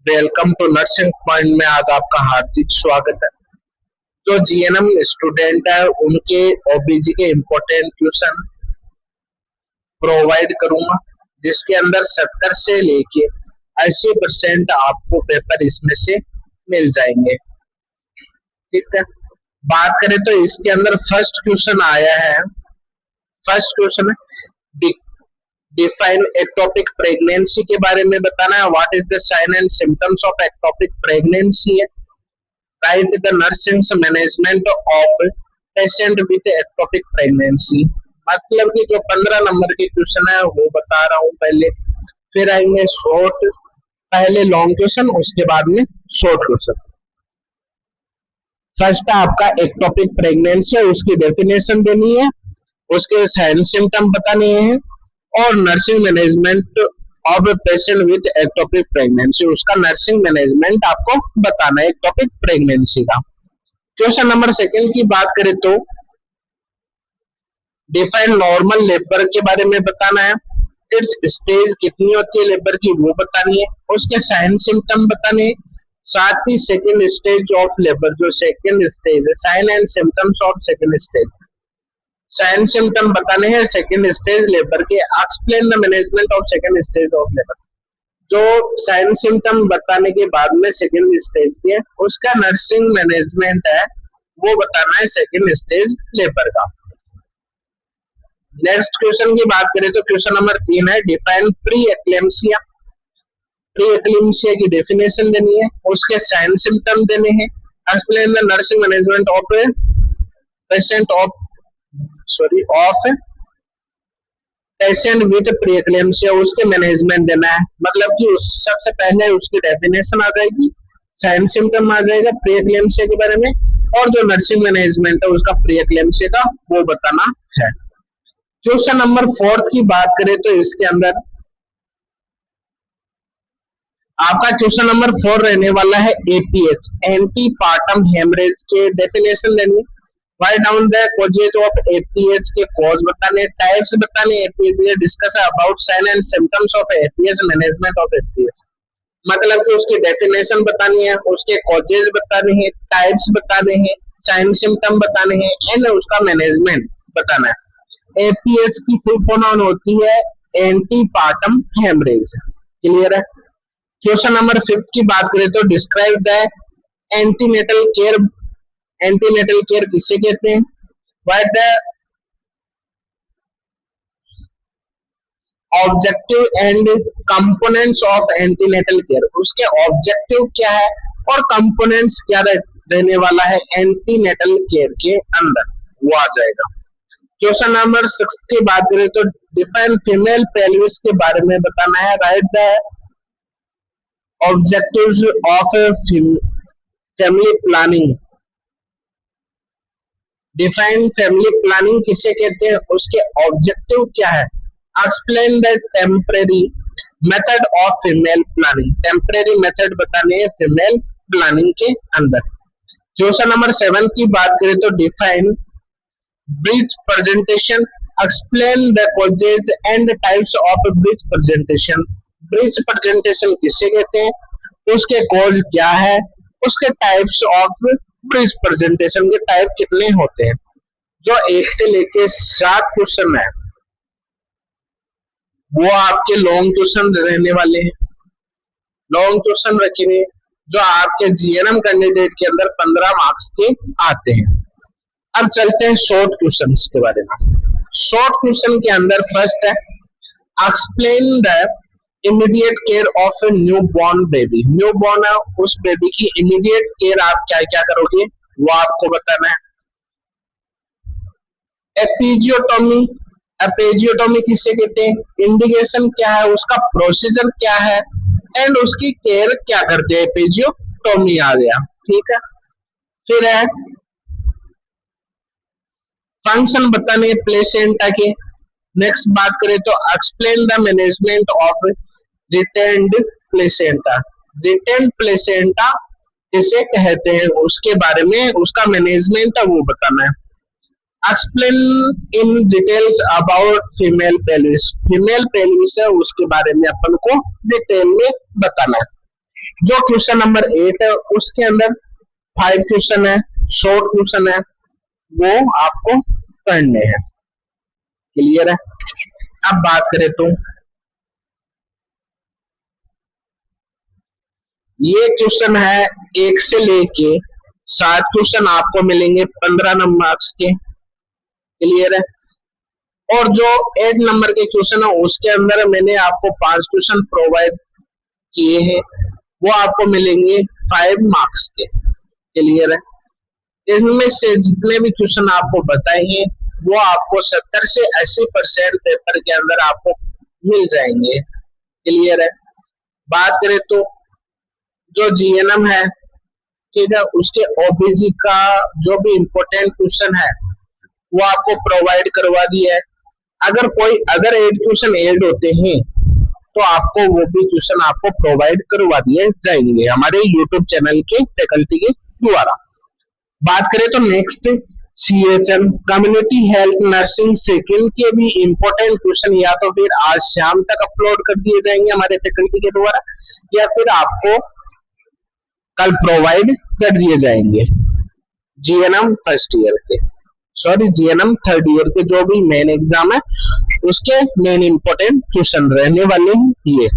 Welcome to nursing point में आज आपका हार्दिक स्वागत है। जो जीएनएम स्टूडेंट है उनके ओबीजी के इम्पोर्टेंट क्वेश्चन प्रोवाइड करूंगा, जिसके अंदर 70 से लेके 80% आपको पेपर इसमें से मिल जाएंगे। ठीक है, बात करें तो इसके अंदर फर्स्ट क्वेश्चन आया है। फर्स्ट क्वेश्चन है डिफाइन एक्टोपिक प्रेगनेंसी के बारे में बताना है। What is the sign and symptoms of ectopic pregnancy है। Write the nursing management of patient with ectopic pregnancy. मतलब कि जो 15 नंबर के क्वेश्चन है वो बता रहा हूँ पहले, फिर आएंगे शॉर्ट, पहले लॉन्ग क्वेश्चन उसके बाद में शॉर्ट क्वेश्चन। फर्स्ट आपका एक्टोपिक प्रेगनेंसी, उसकी डेफिनेशन देनी है, उसके साइन सिम्टम बताने हैं और nursing management of patient with ectopic pregnancy, उसका नर्सिंग मैनेजमेंट आपको बताना है एक्टोपिक प्रेगनेंसी का। क्वेश्चन नंबर सेकंड की बात करें तो डिफाइन नॉर्मल लेबर के बारे में बताना है। इट्स स्टेज कितनी होती है लेबर की वो बतानी है, उसके साइन सिम्टम बताने हैं, साथ ही सेकेंड स्टेज ऑफ लेबर, जो सेकेंड स्टेज है, sign and symptoms of second stage, sign symptom बताने हैं सेकेंड स्टेज लेबर के। Explain the management of second stage of labour, जो साइन सिम्टम बताने के बाद में सेकेंड स्टेज के उसका नर्सिंग मैनेजमेंट है वो बताना है सेकेंड स्टेज लेबर का। नेक्स्ट क्वेश्चन की बात करें तो क्वेश्चन नंबर 3 है define pre eclampsia. Pre eclampsia की डेफिनेशन देनी है, उसके साइन सिम्टम देने हैं, explain the nursing management of patient of patient with preeclampsia, उसके मैनेजमेंट देना है। मतलब कि सबसे पहले उसकी डेफिनेशन आ जाएगी, साइन सिम्टम आ जाएगा प्रीएक्लेम्सिया के बारे में, और जो नर्सिंग मैनेजमेंट है उसका प्रीएक्लेम्सिया का वो बताना है। क्वेश्चन नंबर 4 की बात करें तो इसके अंदर आपका क्वेश्चन नंबर 4 रहने वाला है एपीएच, एंटीपार्टम हेमरेज के डेफिनेशन देनी, write down the causes of APH के कॉज बताने, टाइप्स बताने एपीएच के, discuss about sign and symptoms of APH, management of APH. मतलब कि उसकी डेफिनेशन बतानी है, उसके कॉजेज बताने हैं, टाइप्स बताने हैं, साइन सिम्टम बताने हैं एंड उसका मैनेजमेंट बताना है। एपीएच की फुल फॉर्म होती है एंटीपार्टम हेमरेज। क्लियर है। क्वेश्चन नंबर 5 की बात करें तो describe the antenatal care. Antenatal care किसे कहते हैं। What the objective and components of antenatal care, उसके ऑब्जेक्टिव क्या है और कंपोनेंट्स क्या रहने वाला है एंटीनेटल केयर के अंदर, वो आ जाएगा। क्वेश्चन नंबर 6 की बात करें तो डिफाइन फीमेल पेल्विस के बारे में बताना है। Write the objectives of family planning. Define family planning किसे कहते हैं, उसके ऑब्जेक्टिव क्या है। Explain the temporary method of female planning, temporary method बताने हैं फीमेल प्लानिंग के अंदर। क्वेश्चन नंबर 7 की बात करें तो define breech presentation, explain the causes and types of breech presentation. Breech presentation किसे कहते हैं, उसके कॉज क्या है, उसके टाइप्स ऑफ ब्रीच प्रेजेंटेशन के टाइप कितने होते हैं। जो 1 से लेके 7 क्वेश्चन है वो आपके लॉन्ग क्वेश्चन रहने वाले हैं। लॉन्ग क्वेश्चन रखेंगे जो आपके जीएनएम कैंडिडेट के अंदर 15 मार्क्स के आते हैं। अब चलते हैं शॉर्ट क्वेश्चन के बारे में। शॉर्ट क्वेश्चन के अंदर फर्स्ट है explain the immediate care of a new born baby. New born है, उस बेबी की इमीडिएट केयर आप क्या क्या करोगे वो आपको बताना है। एपिजियोटोमी, एपिजियोटोमी किसे कहते हैं, इंडिकेशन क्या है, उसका प्रोसीजर क्या है एंड उसकी केयर क्या करते हैं, एपिजियोटोमी आ गया। ठीक है। फिर है फंक्शन बताने प्लेसेंटा के। नेक्स्ट बात करें तो explain the management of retained placenta. Retained placenta किसे कहते हैं उसके बारे में, उसका मैनेजमेंट है वो बताना है। Explain in details about female pelvis. Female pelvis है उसके बारे में अपन को डिटेल में बताना है। जो क्वेश्चन नंबर 8 है उसके अंदर 5 क्वेश्चन है, शॉर्ट क्वेश्चन है, वो आपको करने हैं। क्लियर है? अब बात करें तो ये क्वेश्चन है 1 से लेके 7 क्वेश्चन आपको मिलेंगे 15 नंबर मार्क्स के। क्लियर है? और जो 8 नंबर के क्वेश्चन है उसके अंदर मैंने आपको 5 क्वेश्चन प्रोवाइड किए हैं, वो आपको मिलेंगे 5 मार्क्स के। क्लियर है? इनमें से जितने भी क्वेश्चन आपको बताए हैं वो आपको 70 से 80% पेपर के अंदर आपको मिल जाएंगे। क्लियर है? बात करें तो जो जीएनएम है, ठीक है, उसके ओबीजी का जो भी इम्पोर्टेंट क्वेश्चन है वो आपको प्रोवाइड करवा दिया है। अगर कोई अगर 8 क्वेश्चन ऐड होते हैं तो आपको वो भी क्वेश्चन आपको प्रोवाइड करवा दिए जाएंगे हमारे यूट्यूब चैनल के फैकल्टी के द्वारा। बात करें तो next CHN community health nursing second के भी इंपॉर्टेंट क्वेश्चन या तो फिर आज शाम तक अपलोड कर दिए जाएंगे हमारे फैकल्टी के द्वारा, या फिर आपको कल प्रोवाइड कर दिए जाएंगे। जीएनएम फर्स्ट ईयर के, सॉरी जीएनएम थर्ड ईयर के जो भी मेन एग्जाम है उसके मेन इंपॉर्टेंट क्वेश्चन रहने वाले हैं ये।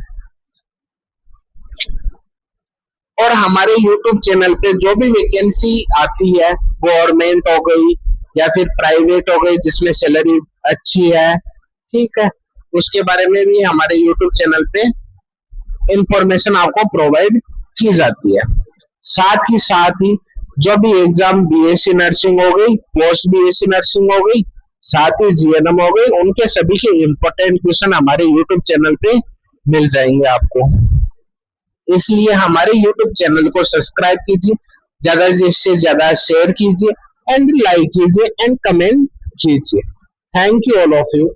और हमारे YouTube चैनल पे जो भी वैकेंसी आती है, गवर्नमेंट हो गई या फिर प्राइवेट हो गई जिसमें सैलरी अच्छी है, ठीक है, उसके बारे में भी हमारे YouTube चैनल पे इंफॉर्मेशन आपको प्रोवाइड की जाती है। साथ ही जो भी एग्जाम बीएससी नर्सिंग हो गई, पोस्ट बीएससी नर्सिंग हो गई, साथ ही जीएनएम हो गई, उनके सभी के इंपॉर्टेंट क्वेश्चन हमारे यूट्यूब चैनल पे मिल जाएंगे आपको। इसलिए हमारे यूट्यूब चैनल को सब्सक्राइब कीजिए, ज्यादा से ज्यादा शेयर कीजिए एंड लाइक कीजिए एंड कमेंट कीजिए। Thank you all of you.